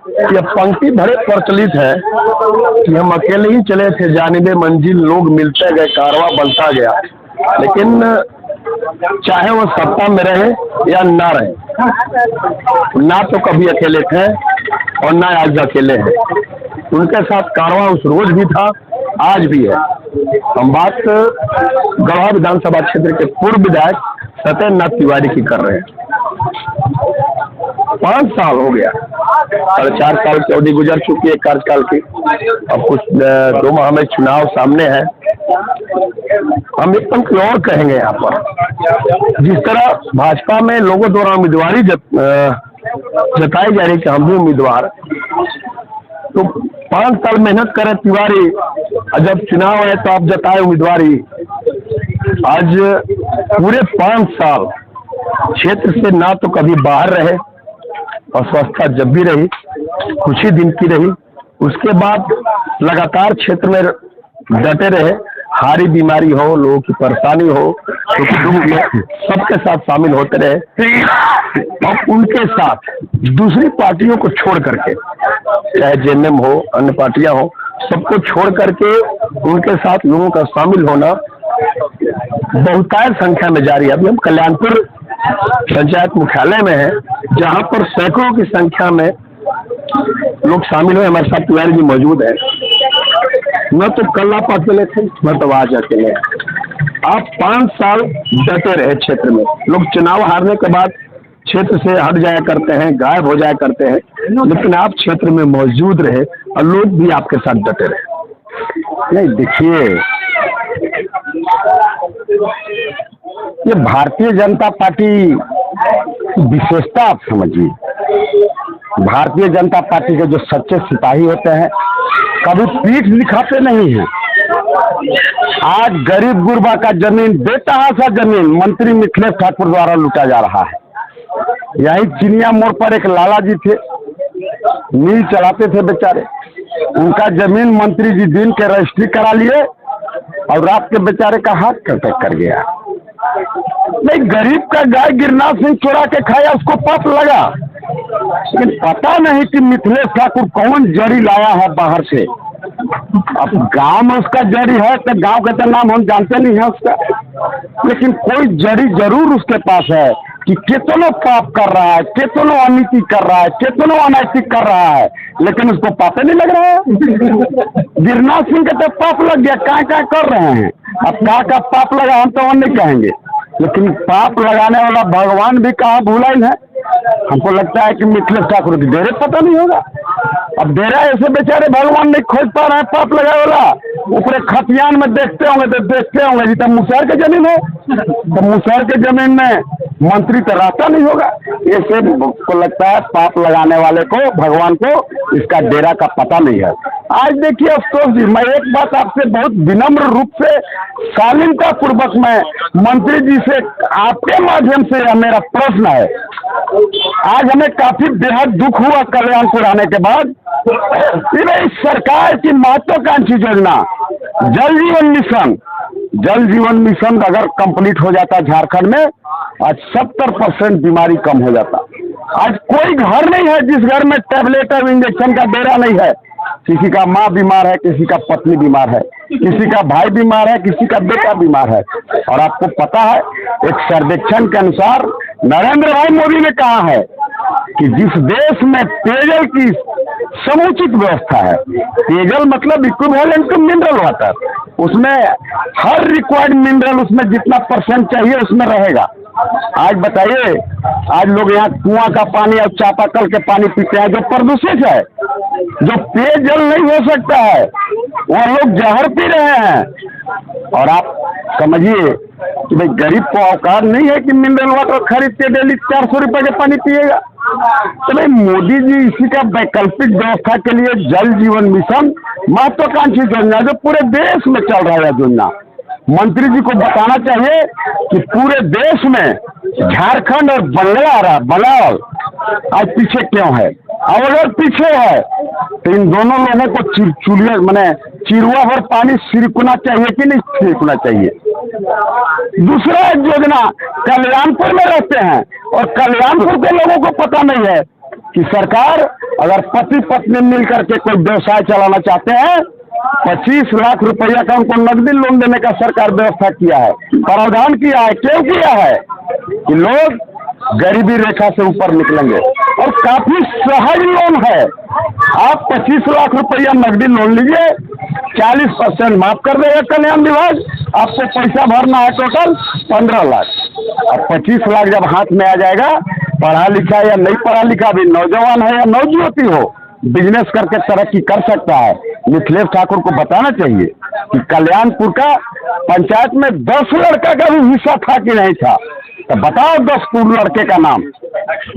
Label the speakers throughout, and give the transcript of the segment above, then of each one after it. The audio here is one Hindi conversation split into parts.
Speaker 1: ये पंक्ति भरे प्रचलित है कि हम अकेले ही चले थे जानिबे मंजिल, लोग मिलते गए, कारवां बनता गया। लेकिन चाहे वो सत्ता में रहे या ना रहे, ना तो कभी अकेले थे और ना आज अकेले हैं। उनके साथ कारवां उस रोज भी था, आज भी है। हम बात गढ़वा विधानसभा क्षेत्र के पूर्व विधायक सत्येंद्रनाथ तिवारी की कर रहे हैं। 5 साल हो गया, 4.5 साल की अवधि गुजर चुकी है कार्यकाल की। अब कुछ 2 माह में चुनाव सामने है। हम एक पंक्ति और कहेंगे यहाँ पर, जिस तरह भाजपा में लोगों द्वारा उम्मीदवारी जताई जा रही कि हम भी उम्मीदवार, तो 5 साल मेहनत करे तिवारी, जब चुनाव है तो आप जताए उम्मीदवारी। आज पूरे 5 साल क्षेत्र से ना तो कभी बाहर रहे, अस्वस्थता जब भी रही कुछ ही दिन की रही, उसके बाद लगातार क्षेत्र में डटे रहे। हारी बीमारी हो, लोगों की परेशानी हो, तो कुटुंब में सबके साथ शामिल होते रहे और उनके साथ दूसरी पार्टियों को छोड़ करके, चाहे जेएमएम हो, अन्य पार्टियां हो, सबको छोड़ करके उनके साथ लोगों का शामिल होना बहुतायत संख्या में जारी है। अभी हम कल्याणपुर पंचायत मुख्यालय में है, जहां पर सैकड़ों की संख्या में लोग शामिल हुए। हमारे साथ तिवारी जी मौजूद है। न तो कल आप अकेले थे, न तो आज अकेले। आप 5 साल डटे रहे क्षेत्र में। लोग चुनाव हारने के बाद क्षेत्र से हट जाया करते हैं, गायब हो जाया करते हैं, लेकिन आप क्षेत्र में मौजूद रहे और लोग भी आपके साथ डटे रहे।
Speaker 2: नहीं, देखिए, ये भारतीय जनता पार्टी की विशेषता आप समझिए। भारतीय जनता पार्टी के जो सच्चे सिपाही होते हैं कभी पीठ दिखाते नहीं हैं। आज गरीब गुरबा का जमीन, बेतहाशा जमीन मंत्री मिथिलेश ठाकुर द्वारा लूटा जा रहा है। यही चिनिया मोड़ पर एक लाला जी थे, मिल चलाते थे बेचारे, उनका जमीन मंत्री जी दिन के रजिस्ट्री करा लिए और रात के बेचारे का हाथ कर गया। नहीं, गरीब का गाय गिरनाथ सिंह चुरा के खाया, उसको पाप लगा, लेकिन पता नहीं कि मिथिलेश ठाकुर कौन जड़ी लाया है बाहर से। अब गांव में उसका जड़ी है तो गांव का तो नाम हम जानते नहीं है उसका, लेकिन कोई जड़ी जरूर उसके पास है कि कितनों पाप कर रहा है, कितनों अनीति कर रहा है, कितनों अनैतिक कर रहा है, लेकिन उसको पाप नहीं लग रहा है। गिरनाथ सिंह का तो पाप लग गया, क्या कर रहे हैं। अब का पाप लगा हम तो और नहीं कहेंगे, लेकिन पाप लगाने वाला भगवान भी कहाँ भूला ही है। हमको लगता है कि मिथिलेश ठाकुर की डेरे पता नहीं होगा। अब डेरा ऐसे बेचारे भगवान नहीं खोज पा रहे हैं पाप लगाए वाला। ऊपर खतियान में देखते होंगे जी, तब मुसहर के जमीन है, तो मुसहर के जमीन में मंत्री तो रहता नहीं होगा। ऐसे को लगता है पाप लगाने वाले को, भगवान को, इसका डेरा का पता नहीं है। आज देखिए अफसोस जी, मैं एक बात आपसे बहुत विनम्र रूप से शालीनता पूर्वक मैं मंत्री जी से आपके माध्यम से मेरा प्रश्न है। आज हमें काफी बेहद दुख हुआ कल्याणपुर आने के बाद। इस सरकार की महत्वाकांक्षी योजना जल जीवन मिशन अगर कंप्लीट हो जाता झारखंड में, आज 70% बीमारी कम हो जाता। आज कोई घर नहीं है जिस घर में टैबलेट और इंजेक्शन का डेरा नहीं है। किसी का माँ बीमार है, किसी का पत्नी बीमार है, किसी का भाई बीमार है, किसी का बेटा बीमार है। और आपको पता है, एक सर्वेक्षण के अनुसार नरेंद्र भाई मोदी ने कहा है कि जिस देश में पेयजल की समुचित व्यवस्था है, पेयजल मतलब इक्विवेलेंट टू मिनरल वाटर, उसमें हर रिक्वायर्ड मिनरल उसमें जितना % चाहिए उसमें रहेगा। आज बताइए, आज लोग यहाँ कुआं का पानी और चापाकल के पानी पीते हैं जो प्रदूषित है, जो पेयजल नहीं हो सकता है, वह लोग जहर पी रहे हैं। और आप समझिए कि भाई गरीब को औकात नहीं है कि मिनरल वाटर खरीद के डेली 400 रुपए के पानी पिएगा। तो भाई मोदी जी इसी का वैकल्पिक व्यवस्था के लिए जल जीवन मिशन महत्वाकांक्षी योजना जो पूरे देश में चल रहा है योजना, मंत्री जी को बताना चाहिए कि पूरे देश में झारखंड और बंगाल आज पीछे क्यों है। और अगर पीछे है तो इन दोनों लोगों को चिरुआ भर पानी छिड़कना चाहिए कि नहीं छिड़कना चाहिए। दूसरा एक योजना, कल्याणपुर में रहते हैं और कल्याणपुर के लोगों को पता नहीं है कि सरकार अगर पति पत्नी मिलकर के कोई व्यवसाय चलाना चाहते हैं, 25 लाख रुपया का उनको नकदी लोन देने का सरकार व्यवस्था किया है, प्रावधान किया है। क्यों किया है? कि लोग गरीबी रेखा से ऊपर निकलेंगे, और काफी सहज लोन है। आप 25 लाख रुपया नकदी लोन लीजिए, 40% माफ कर देगा कल्याण विभाग, आपको पैसा भरना है टोटल 15 लाख। अब 25 लाख जब हाथ में आ जाएगा, पढ़ा लिखा या नहीं पढ़ा लिखा भी नौजवान है या नौजुवती हो, बिजनेस करके तरक्की कर सकता है। मिथिलेश ठाकुर को बताना चाहिए कि कल्याणपुर का पंचायत में 10 लड़का का भी हिस्सा था कि नहीं था, तो बताओ 10 लड़के का नाम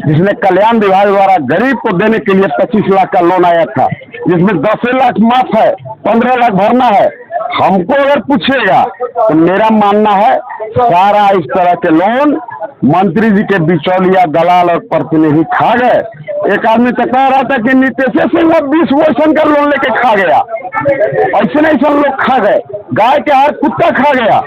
Speaker 2: जिसने कल्याण विभाग द्वारा गरीब को देने के लिए 25 लाख का लोन आया था, जिसमें 10 लाख माफ है, 15 लाख भरना है। हमको अगर पूछेगा तो मेरा मानना है सारा इस तरह के लोन मंत्री जी के बिचौलिया दलाल और प्रतिनिधि खा गए। एक आदमी तो कह रहा था कि नीतीश सिंह 20 वर्षन का लोन लेके खा गया, ऐसे नहीं सब लोग खा गए, गाय के हाथ कुत्ता खा गया।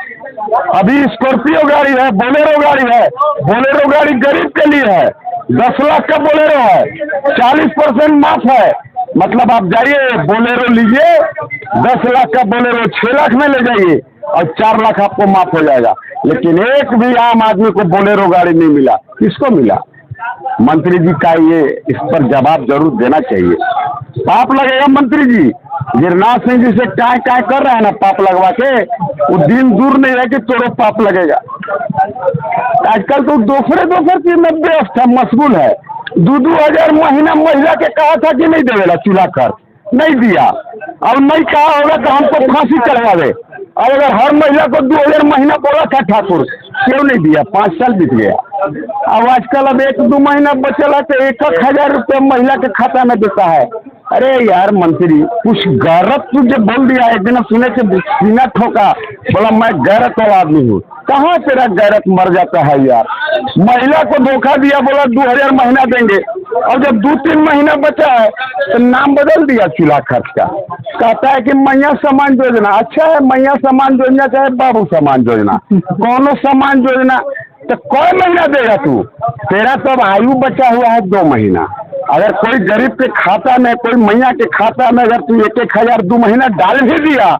Speaker 2: अभी स्कॉर्पियो गाड़ी है, बोलेरो गाड़ी है, बोलेरो गाड़ी गरीब के लिए है, 10 लाख का बोलेरो है, 40% माफ है। मतलब आप जाइए बोलेरो लीजिए, 10 लाख का बोलेरो 6 लाख में ले जाइए और 4 लाख आपको माफ हो जाएगा। लेकिन एक भी आम आदमी को बोलेरो गाड़ी नहीं मिला। किसको मिला? मंत्री जी का ये इस पर जवाब जरूर देना चाहिए। पाप लगेगा मंत्री जी, गिरनाथ सिंह जी से काय काय कर रहे हैं ना पाप लगवा के, वो दिन दूर नहीं रहे कि तोड़ो पाप लगेगा। आजकल तो दोसरे चीज में व्यस्त है, मशगूल है। 2-2 हजार महीना महिला के कहा था कि नहीं देवेला चूल्हा कर, नहीं दिया। अब नहीं कहा होगा तो हमको फांसी चढ़वा दे। अब अगर हर महिला को 2000 महीना बोला था ठाकुर, क्यों नहीं दिया? 5 साल बीत गया। अब आजकल अब 1-2 महीना बचला तो 1,000 रुपये महिला के खाता में देता है। अरे यार मंत्री, कुछ गैरत तुझे बोल दिया। एक दिन सुने के सीना ठोका, बोला मैं गैरत वाला आदमी हूँ। कहाँ तेरा गैरत मर जाता है यार? महिला को धोखा दिया, बोला 2000 महीना देंगे, और जब 2-3 महीना बचा है तो नाम बदल दिया चूल्हा खर्च का। कहता है कि मैया सम्मान योजना। अच्छा है, मैया सम्मान योजना चाहे बाबू सम्मान योजना, कौनो सम्मान योजना, तो कौन महीना देगा तू? तेरा तो अब आयु बचा हुआ है 2 महीना। अगर कोई गरीब के खाता में, कोई मैया के खाता में अगर तू 1-1 हजार 2 महीना डाल भी दिया,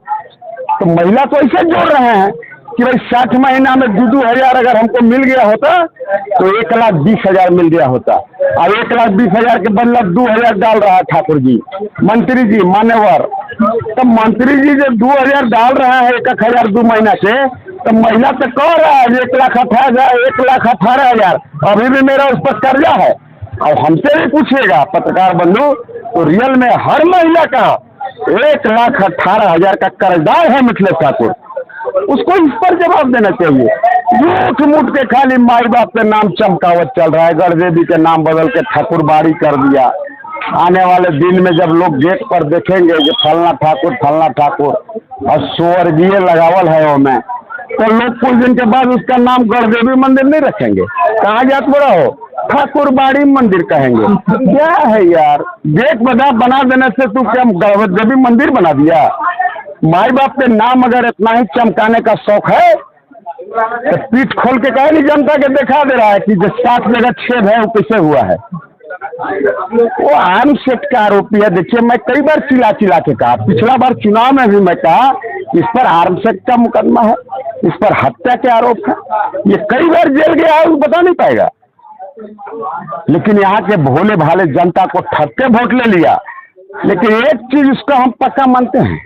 Speaker 2: तो महिला तो ऐसे जोड़ रहे हैं कि भाई 60 महीना में 2-2 हजार अगर हमको मिल गया होता तो 1,20,000 मिल गया होता। अब 1,20,000 के बदला 2,000 डाल रहा है ठाकुर जी, मंत्री जी मान्यवर। तो मंत्री जी जब 2,000 डाल रहा है 1,000 2 महीना से, तो महिला तो कह रहा है 1,18,000 अभी भी मेरा उस पर कर्जा है। और हमसे भी पूछेगा पत्रकार बंधु, तो रियल में हर महिला का 1,18,000 का कर्जदार है मिथिलेश ठाकुर। उसको इस पर जवाब देना चाहिए। झूठ मूठ के खाली माई बाप के नाम चमकावत चल रहा है। गढ़देवी के नाम बदल के ठाकुर बाड़ी कर दिया। आने वाले दिन में जब लोग गेट पर देखेंगे कि फलना ठाकुर और स्वर्गीय लगावल है वो में, तो लोग कुछ दिन के बाद उसका नाम गढ़देवी मंदिर नहीं रखेंगे। कहाँ जात बड़ा हो, ठाकुर बाड़ी मंदिर कहेंगे। क्या है यार, गेट बना देने से तू क्या गढ़देवी मंदिर बना दिया? माई बाप के नाम अगर इतना ही चमकाने का शौक है तो पीठ खोल के कहे नहीं जनता के दिखा दे रहा है कि जो 7 जगह छेद है वो कैसे हुआ है। वो आर्म सेट का आरोपी है। देखिए, मैं कई बार चिल्ला के कहा, पिछला बार चुनाव में भी मैं कहा इस पर आर्म सेट का मुकदमा है, इस पर हत्या के आरोप है। ये कई बार जेल गया है, वो बता नहीं पाएगा। लेकिन यहाँ के भोले भाले जनता को ठग के वोट ले लिया। लेकिन एक चीज उसका हम पक्का मानते हैं,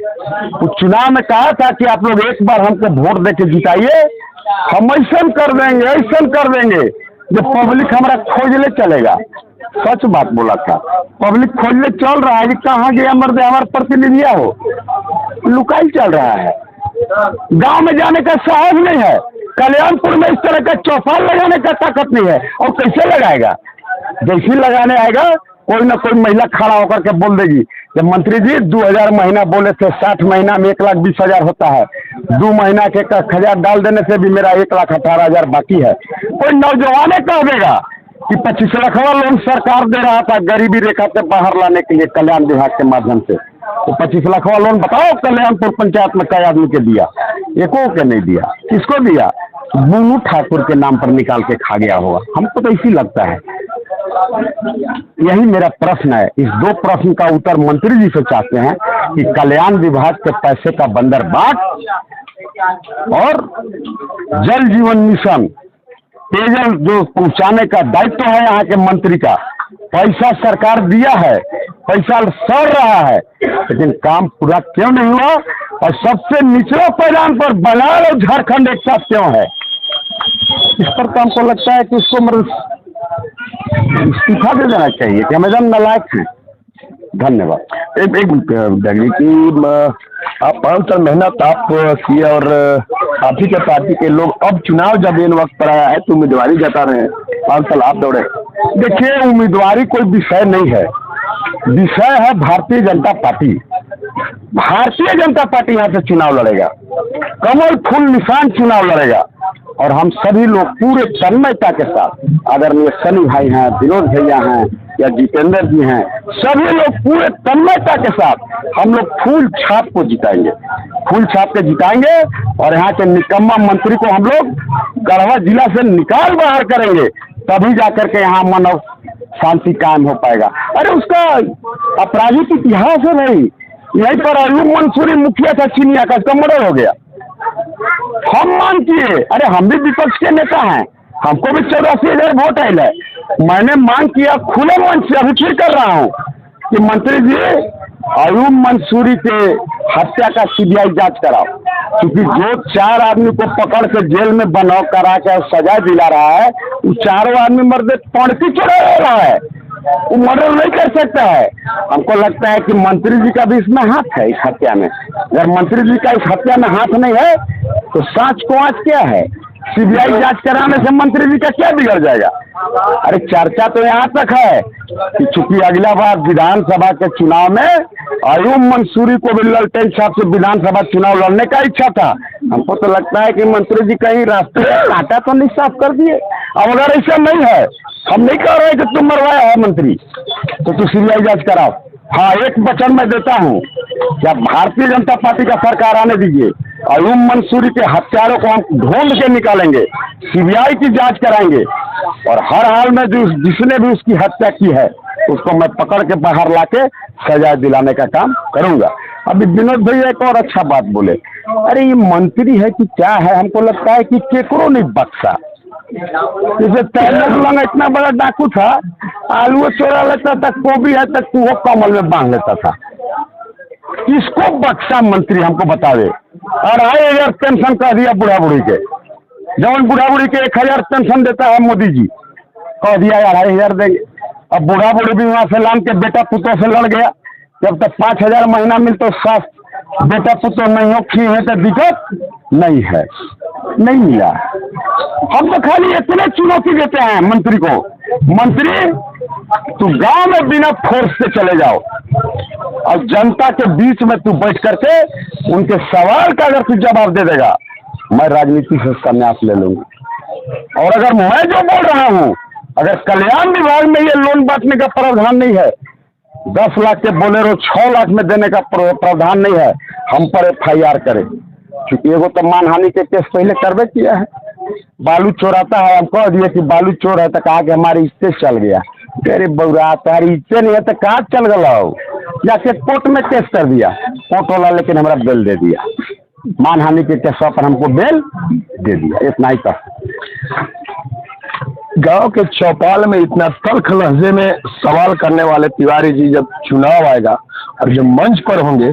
Speaker 2: वो चुनाव में कहा था कि आप लोग एक बार हमको वोट देके जिताइए, हम ऐसा कर देंगे जो पब्लिक हमारा खोजले चलेगा। सच बात बोला था, पब्लिक खोजले चल रहा है कि कहाँ गया मर्द हमारा प्रतिनिधिया हो, लुकाई चल रहा है। गांव में जाने का साहस नहीं है। कल्याणपुर में इस तरह का चौपाल लगाने का ताकत नहीं है। और कैसे लगाएगा? जैसे लगाने आएगा कोई ना कोई महिला खड़ा होकर के बोल देगी, जब मंत्री जी 2,000 महीना बोले थे, 60 महीना में 1,20,000 होता है, 2 महीना के 1,000 डाल देने से भी मेरा 1,18,000 बाकी है। कोई नौजवान कह देगा कि 25 लाख वाला लोन सरकार दे रहा था गरीबी रेखा से बाहर लाने के लिए कल्याण विभाग के माध्यम से, तो 25 लाख वाला लोन बताओ कल्याणपुर पंचायत में कई आदमी के दिया? एको के नहीं दिया। किसको दिया? बुनू ठाकुर के नाम पर निकाल के खा गया होगा। हमको तो इसी लगता है। यही मेरा प्रश्न है। इस दो प्रश्न का उत्तर मंत्री जी से चाहते हैं कि कल्याण विभाग के पैसे का बंदर बांट और जल जीवन मिशन पेयजल जो पहुंचाने का दायित्व है यहाँ के मंत्री का, पैसा सरकार दिया है, पैसा सड़ रहा है, लेकिन काम पूरा क्यों नहीं हुआ? और सबसे निचले पैदान पर बंगाल और झारखंड एक साथ क्यों है? इस पर तो हमको लगता है कि उसको इस्तीफा दे देना चाहिए कि हम एकदम नालायक हैं। धन्यवाद।
Speaker 1: एक देखिए कि आप 5 साल मेहनत आप किए और आप ही के पार्टी के लोग अब चुनाव जब इन वक्त पर आया है तो उम्मीदवारी जता रहे हैं, 5 साल आप दौड़े।
Speaker 2: देखिए, उम्मीदवारी कोई विषय नहीं है, विषय है भारतीय जनता पार्टी। भारतीय जनता पार्टी यहाँ से चुनाव लड़ेगा, कमल फूल निशान चुनाव लड़ेगा और हम सभी लोग पूरे तन्मयता के साथ, आदरणीय सनी भाई हैं, विनोद भैया हैं या जितेंद्र जी हैं, सभी लोग पूरे तन्मयता के साथ हम लोग फूल छाप को जिताएंगे, फूल छाप के जिताएंगे और यहाँ के निकम्मा मंत्री को हम लोग गढ़वा जिला से निकाल बाहर करेंगे, तभी जाकर के यहाँ मानव शांति कायम हो पाएगा। अरे उसका आपराधिक इतिहास है नहीं, यहीं पर अयूब मंसूरी मुखिया था चिनिया का, उसका मर्डर हो गया। हम मांग किए, अरे हम भी विपक्ष के नेता हैं, हमको भी 84,000 वोट आयल है। मैंने मांग किया खुले मन से, अभी फिर कर रहा हूँ कि मंत्री जी अयूब मंसूरी के हत्या का सीबीआई जांच कराओ, क्योंकि जो 4 आदमी को पकड़ के जेल में बनाव करा के सजा दिला रहा है, वो 4 आदमी मर्द पणती चढ़ा रहा है, वो मर्डर नहीं कर सकता है। हमको लगता है कि मंत्री जी का भी इसमें हाथ है, इस हत्या में। अगर मंत्री जी का इस हत्या में हाथ नहीं है तो सांच को आज क्या है? सीबीआई जांच कराने से मंत्री जी का क्या बिगड़ जाएगा? अरे चर्चा तो यहाँ तक है कि चूंकि अगला बार विधानसभा के चुनाव में अयूब मंसूरी को भी ललटेन साहब से विधानसभा चुनाव लड़ने का इच्छा था। हमको तो लगता है कि मंत्री जी कहीं रास्ते कांटा तो नहीं साफ कर दिए। अब अगर ऐसा नहीं है, हम नहीं कह रहे कि तुम मरवाया है मंत्री, तो तू सीबीआई जांच कराओ। हाँ, एक वचन मैं देता हूँ, क्या भारतीय जनता पार्टी का सरकार आने दीजिए, अयूब मंसूरी के हत्यारों को हम ढूंढ के निकालेंगे, सीबीआई की जांच कराएंगे और हर हाल में जो जिसने भी उसकी हत्या की है उसको मैं पकड़ के बाहर लाके सजा दिलाने का काम करूंगा। अभी विनोद भैया एक और अच्छा बात बोले, अरे ये मंत्री है कि क्या है? हमको लगता है कि केकरो नहीं बख्शा। जैसे तैलंग इतना बड़ा डाकू था, आलू चोरा लेता था, गोभी है तक वो कमल में बांध लेता था। किसको बख्शा मंत्री हमको बतावे? 2,500 पेंशन कह दिया बूढ़ा बूढ़ी के, जब बूढ़ा बूढ़ी के 1,000 पेंशन देता है मोदी जी, कह दिया 2,500 देंगे। अब बूढ़ा बूढ़ी भी वहाँ से लान के बेटा पुतों से लड़ गया, जब तक 5,000 महीना मिलता स्वास्थ्य बेटा पुतो नहीं हो खी है तो दिक्कत नहीं है, नहीं मिला। हम तो खाली इतने चुनौती देते हैं मंत्री को, मंत्री तू गांव में बिना फोर्स से चले जाओ और जनता के बीच में तू बैठ करके उनके सवाल का अगर तू जवाब दे देगा, मैं राजनीति से संन्यास ले लूंगा। और अगर मैं जो बोल रहा हूँ, अगर कल्याण विभाग में ये लोन बांटने का प्रावधान नहीं है, 10 लाख के बोलेरो 6 लाख में देने का प्रावधान नहीं है, हम पर FIR करें, क्योंकि एगो तो मानहानि के केस पहले करवे किया है। बालू चोराता है, हम कह दिए कि बालू चोर है, तो कहा कि हमारी इज्जत चल गया। तेरे बउरा तारी इज्जत नहीं है तो कहाँ चल गया हो? जाके कोर्ट में केस कर दिया, कोर्ट वाला लेकिन हमारा बेल दे दिया, मानहानि के केस पर हमको बेल दे दिया। इतना ही कर
Speaker 1: गांव के चौपाल में इतना तल्ख लहजे में सवाल करने वाले तिवारी जी जब चुनाव आएगा और जब मंच पर होंगे,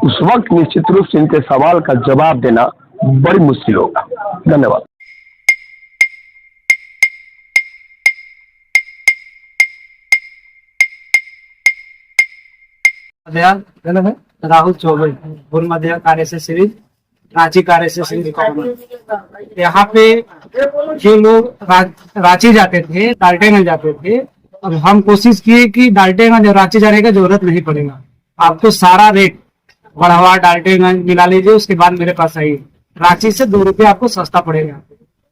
Speaker 1: उस वक्त निश्चित रूप से इनके सवाल का जवाब देना बड़ी मुश्किल होगा। धन्यवाद।
Speaker 3: राहुल चौबे, पूर्व मध्य कार्य से सीरीज, रांची कार्य से सीरीज। यहाँ पे जो लोग रांची जाते थे, डाल्टनगंज जाते थे, अब हम कोशिश किए कि डाल्टनगंज और रांची जाने का जरूरत नहीं पड़ेगा, आपको सारा रेट बढ़ावा डाल्टनगंज मिला लीजिए, उसके बाद मेरे पास आइए। रांची से 2 रुपये आपको सस्ता पड़ेगा,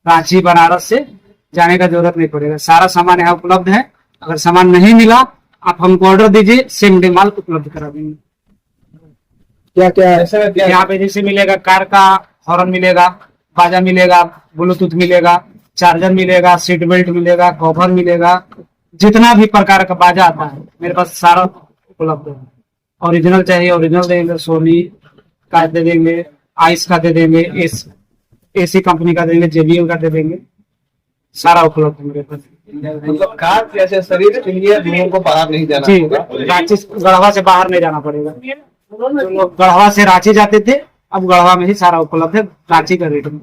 Speaker 3: रांची बनारस से जाने का जरूरत नहीं पड़ेगा, सारा सामान यहाँ उपलब्ध है। अगर सामान नहीं मिला आप हमको ऑर्डर दीजिए, सेम डे माल उपलब्ध करा देंगे।
Speaker 4: क्या क्या है
Speaker 3: यहाँ पे जैसे मिलेगा, कार का हॉर्न मिलेगा, बाजा मिलेगा, ब्लूटूथ मिलेगा, चार्जर मिलेगा, सीट बेल्ट मिलेगा, कवर मिलेगा, जितना भी प्रकार का बाजा आता है मेरे पास सारा उपलब्ध है। ओरिजिनल चाहिए ओरिजिनल दे देंगे, सोनी का दे देंगे, आइस का दे देंगे, एसी कंपनी का दे देंगे, JBL का दे देंगे, सारा उपलब्ध है मेरे पास।
Speaker 4: मतलब खास ऐसे शरीर के लिए लोगों को बाहर नहीं जाना
Speaker 3: जी,
Speaker 4: होगा।
Speaker 3: रांची गढ़वा से बाहर नहीं जाना पड़ेगा। जो लोग गढ़वा से रांची जाते थे अब गढ़वा में ही सारा उपलब्ध है रांची का रेट में।